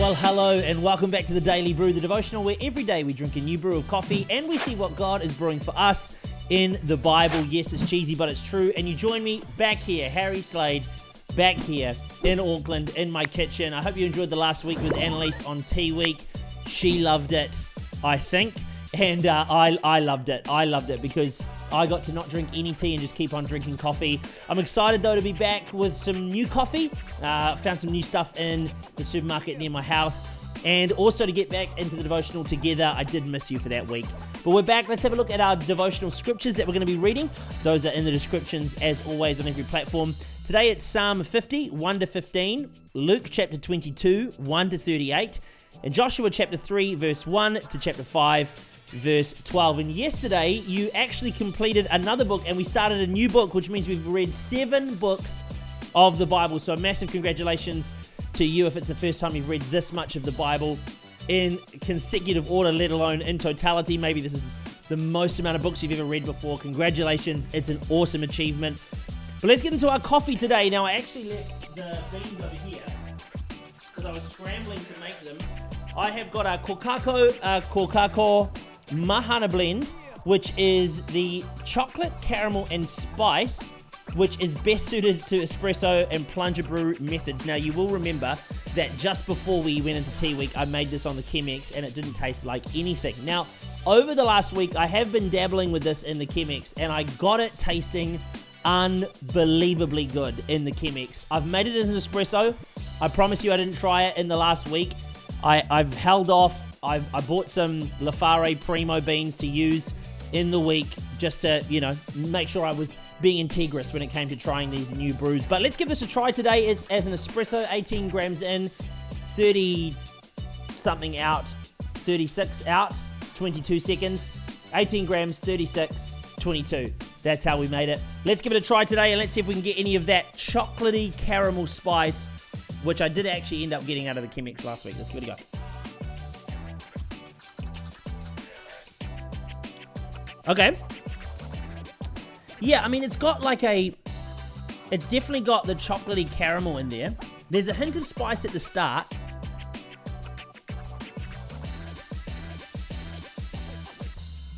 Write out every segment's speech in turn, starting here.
Well, hello and welcome back to the Daily Brew, the devotional where every day we drink a new brew of coffee and we see what God is brewing for us in the Bible. Yes, it's cheesy, but it's true. And you join me back here, Harry Slade, back here in Auckland, in my kitchen. I hope you enjoyed the last week with Annalise on Tea Week. She loved it, I think. And I loved it. I loved it because I got to not drink any tea and just keep on drinking coffee. I'm excited though to be back with some new coffee. Found some new stuff in the supermarket near my house. And also to get back into the devotional together. I did miss you for that week. But we're back. Let's have a look at our devotional scriptures that we're going to be reading. Those are in the descriptions as always on every platform. Today it's Psalm 50, 1-15, Luke chapter 22, 1-38, and Joshua chapter 3, verse 1 to chapter 5, verse 12. And yesterday you actually completed another book and we started a new book, which means we've read 7 books of the Bible. So a massive congratulations to you if it's the first time you've read this much of the Bible in consecutive order, let alone in totality. Maybe this is the most amount of books you've ever read before. Congratulations, it's an awesome achievement. But let's get into our coffee today. Now I actually left the beans over here because I was scrambling to make them. I have got a Kokako Mahana blend, which is the chocolate, caramel, and spice, which is best suited to espresso and plunger brew methods. Now, you will remember that just before we went into Tea Week, I made this on the Chemex, and it didn't taste like anything. Now, over the last week, I have been dabbling with this in the Chemex, and I got it tasting unbelievably good in the Chemex. I've made it as an espresso. I promise you I didn't try it in the last week. I've held off. I bought some Lafare Primo beans to use in the week just to, make sure I was being integrous when it came to trying these new brews. But let's give this a try today. It's as an espresso, 18 grams in, 30 something out, 36 out, 22 seconds, 18 grams, 36, 22. That's how we made it. Let's give it a try today and let's see if we can get any of that chocolatey caramel spice, which I did actually end up getting out of the Chemex last week. Let's give it a go. Okay. Yeah, I mean, it's definitely got the chocolatey caramel in there. There's a hint of spice at the start.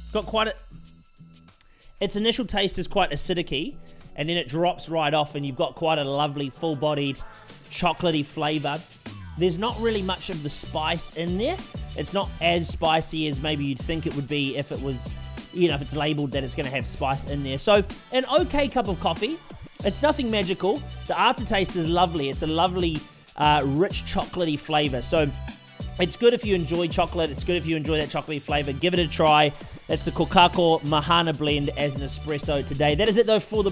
It's got its initial taste is quite acidic-y, and then it drops right off, and you've got quite a lovely, full-bodied, chocolatey flavor. There's not really much of the spice in there. It's not as spicy as maybe you'd think it would be if it was, if it's labeled that it's going to have spice in there. So, an okay cup of coffee. It's nothing magical. The aftertaste is lovely. It's a lovely, rich chocolatey flavor. So, it's good if you enjoy chocolate. It's good if you enjoy that chocolatey flavor. Give it a try. That's the Kokako Mahana blend as an espresso today. That is it though for the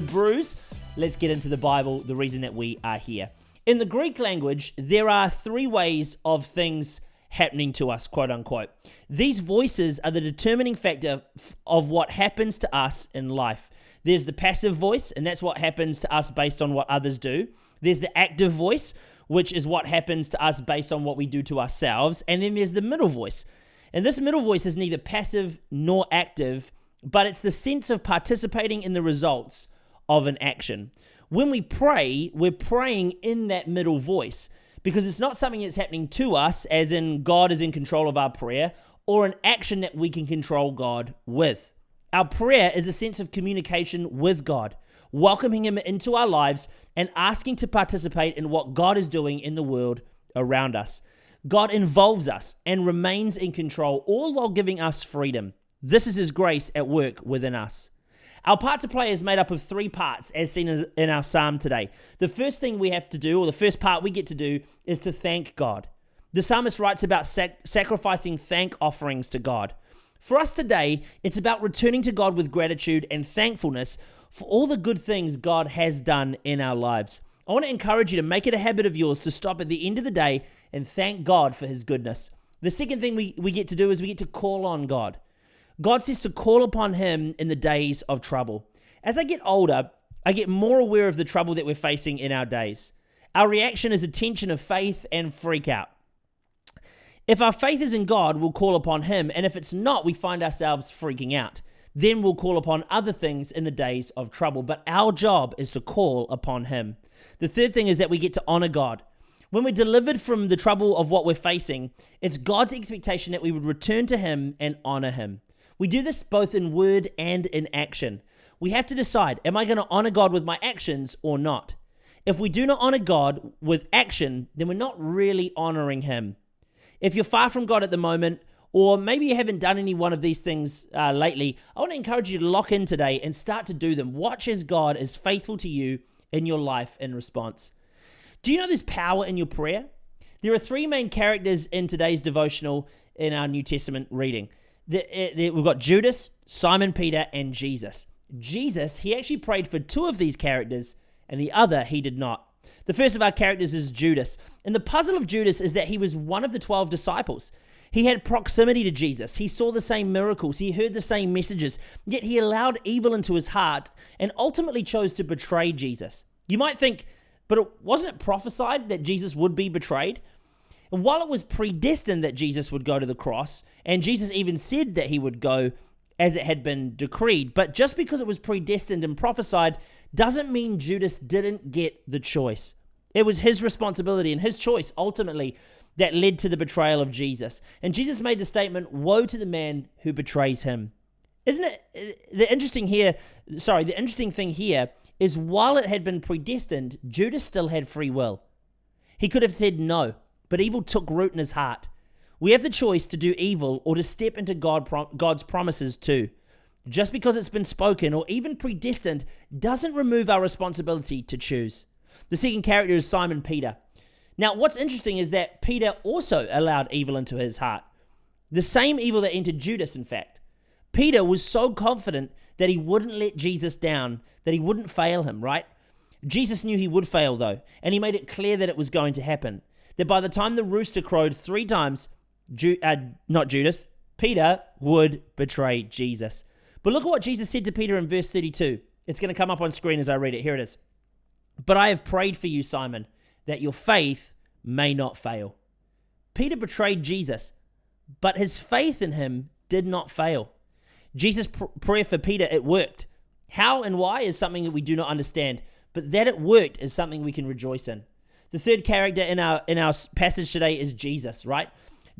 brews. Let's get into the Bible, the reason that we are here. In the Greek language, there are 3 ways of things happening to us, quote unquote. These voices are the determining factor of what happens to us in life. There's the passive voice, and that's what happens to us based on what others do. There's the active voice, which is what happens to us based on what we do to ourselves. And then there's the middle voice. And this middle voice is neither passive nor active, but it's the sense of participating in the results of an action. When we pray, we're praying in that middle voice because it's not something that's happening to us, as in God is in control of our prayer, or an action that we can control God with. Our prayer is a sense of communication with God, welcoming Him into our lives and asking to participate in what God is doing in the world around us. God involves us and remains in control, all while giving us freedom. This is His grace at work within us. Our part to play is made up of 3 parts, as seen in our psalm today. The first thing we have to do, or the first part we get to do, is to thank God. The psalmist writes about sacrificing thank offerings to God. For us today, it's about returning to God with gratitude and thankfulness for all the good things God has done in our lives. I want to encourage you to make it a habit of yours to stop at the end of the day and thank God for His goodness. The second thing we get to do is we get to call on God. God says to call upon Him in the days of trouble. As I get older, I get more aware of the trouble that we're facing in our days. Our reaction is a tension of faith and freak out. If our faith is in God, we'll call upon Him, and if it's not, we find ourselves freaking out. Then we'll call upon other things in the days of trouble, but our job is to call upon Him. The third thing is that we get to honor God. When we're delivered from the trouble of what we're facing, it's God's expectation that we would return to Him and honor Him. We do this both in word and in action. We have to decide, am I going to honor God with my actions or not? If we do not honor God with action, then we're not really honoring Him. If you're far from God at the moment, or maybe you haven't done any one of these things lately, I want to encourage you to lock in today and start to do them. Watch as God is faithful to you in your life in response. Do you know there's power in your prayer? There are three main characters in today's devotional in our New Testament reading. We've got Judas, Simon Peter, and Jesus. Jesus, he actually prayed for two of these characters, and the other he did not. The first of our characters is Judas. And the puzzle of Judas is that he was one of the 12 disciples. He had proximity to Jesus. He saw the same miracles. He heard the same messages. Yet he allowed evil into his heart and ultimately chose to betray Jesus. You might think, but wasn't it prophesied that Jesus would be betrayed? And while it was predestined that Jesus would go to the cross, and Jesus even said that he would go as it had been decreed, but just because it was predestined and prophesied doesn't mean Judas didn't get the choice. It was his responsibility and his choice ultimately that led to the betrayal of Jesus. And Jesus made the statement, "Woe to the man who betrays him." Isn't it the interesting thing here is while it had been predestined, Judas still had free will. He could have said no, but evil took root in his heart. We have the choice to do evil or to step into God's promises too. Just because it's been spoken or even predestined doesn't remove our responsibility to choose. The second character is Simon Peter. Now, what's interesting is that Peter also allowed evil into his heart. The same evil that entered Judas, in fact. Peter was so confident that he wouldn't let Jesus down, that he wouldn't fail him, right? Jesus knew he would fail though, and he made it clear that it was going to happen. That by the time the rooster crowed 3 times, Peter would betray Jesus. But look at what Jesus said to Peter in verse 32. It's going to come up on screen as I read it. Here it is. "But I have prayed for you, Simon, that your faith may not fail." Peter betrayed Jesus, but his faith in him did not fail. Jesus' prayer for Peter, it worked. How and why is something that we do not understand, but that it worked is something we can rejoice in. The third character in our passage today is Jesus, right?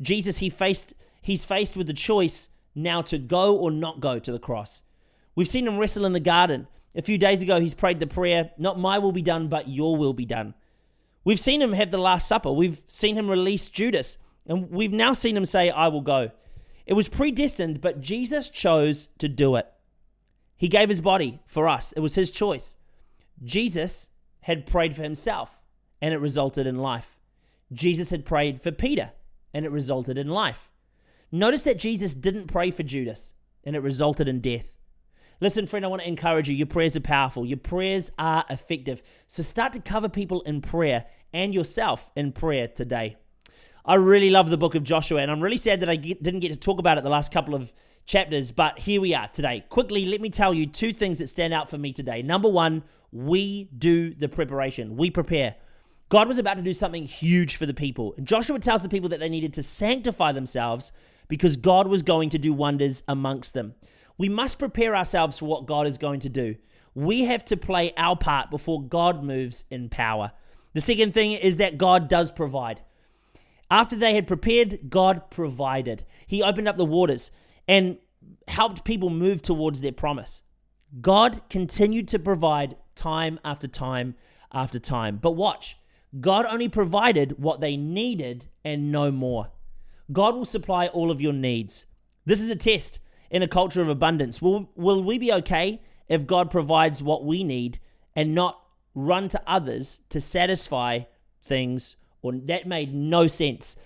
Jesus, he's faced with the choice now to go or not go to the cross. We've seen him wrestle in the garden. A few days ago, he's prayed the prayer, "Not my will be done, but your will be done." We've seen him have the Last Supper. We've seen him release Judas, and we've now seen him say, "I will go." It was predestined, but Jesus chose to do it. He gave his body for us. It was his choice. Jesus had prayed for himself, and it resulted in life. Jesus had prayed for Peter, and it resulted in life. Notice that Jesus didn't pray for Judas, and it resulted in death. Listen, friend, I want to encourage you. Your prayers are powerful. Your prayers are effective. So start to cover people in prayer and yourself in prayer today. I really love the book of Joshua, and I'm really sad that I didn't get to talk about it the last couple of chapters, but here we are today. Quickly, let me tell you 2 things that stand out for me today. Number 1, we do the preparation. We prepare. God was about to do something huge for the people. And Joshua tells the people that they needed to sanctify themselves because God was going to do wonders amongst them. We must prepare ourselves for what God is going to do. We have to play our part before God moves in power. The second thing is that God does provide. After they had prepared, God provided. He opened up the waters and helped people move towards their promise. God continued to provide time after time after time. But watch, God only provided what they needed and no more. God will supply all of your needs. This is a test in a culture of abundance. Will we be okay if God provides what we need and not run to others to satisfy things? Or that made no sense.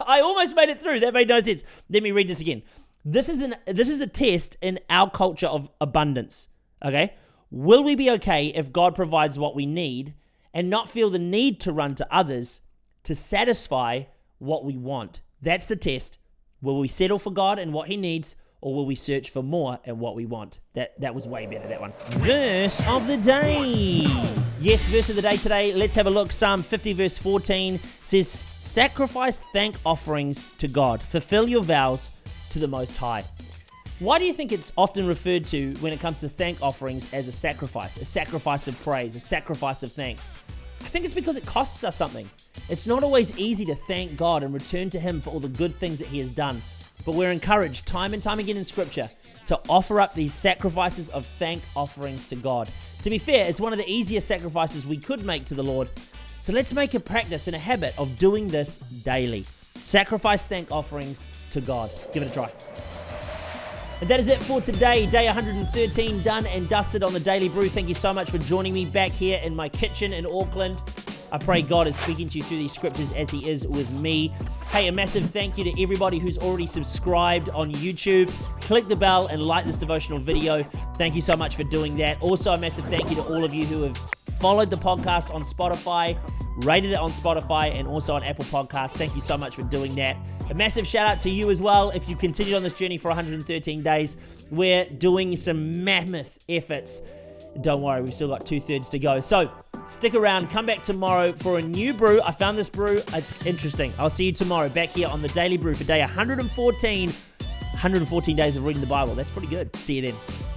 I almost made it through. That made no sense. Let me read this again. This is a test in our culture of abundance. Okay? Will we be okay if God provides what we need and not feel the need to run to others to satisfy what we want? That's the test. Will we settle for God and what he needs, or will we search for more and what we want? That was way better, that one. Verse of the day. Yes, verse of the day today. Let's have a look. Psalm 50 verse 14 says, "Sacrifice thank offerings to God. Fulfill your vows to the Most High." Why do you think it's often referred to when it comes to thank offerings as a sacrifice of praise, a sacrifice of thanks? I think it's because it costs us something. It's not always easy to thank God and return to Him for all the good things that He has done. But we're encouraged time and time again in Scripture to offer up these sacrifices of thank offerings to God. To be fair, it's one of the easiest sacrifices we could make to the Lord. So let's make a practice and a habit of doing this daily. Sacrifice thank offerings to God. Give it a try. And that is it for today. Day 113 done and dusted on the Daily Brew. Thank you so much for joining me back here in my kitchen in Auckland. I pray God is speaking to you through these scriptures as He is with me. Hey, a massive thank you to everybody who's already subscribed on YouTube. Click the bell and like this devotional video. Thank you so much for doing that. Also, a massive thank you to all of you who have followed the podcast on Spotify, rated it on Spotify, and also on Apple Podcasts. Thank you so much for doing that. A massive shout out to you as well. If you continued on this journey for 113 days, we're doing some mammoth efforts. Don't worry, we've still got 2/3 to go. So stick around, come back tomorrow for a new brew. I found this brew, it's interesting. I'll see you tomorrow back here on the Daily Brew for day 114. 114 days of reading the Bible. That's pretty good. See you then.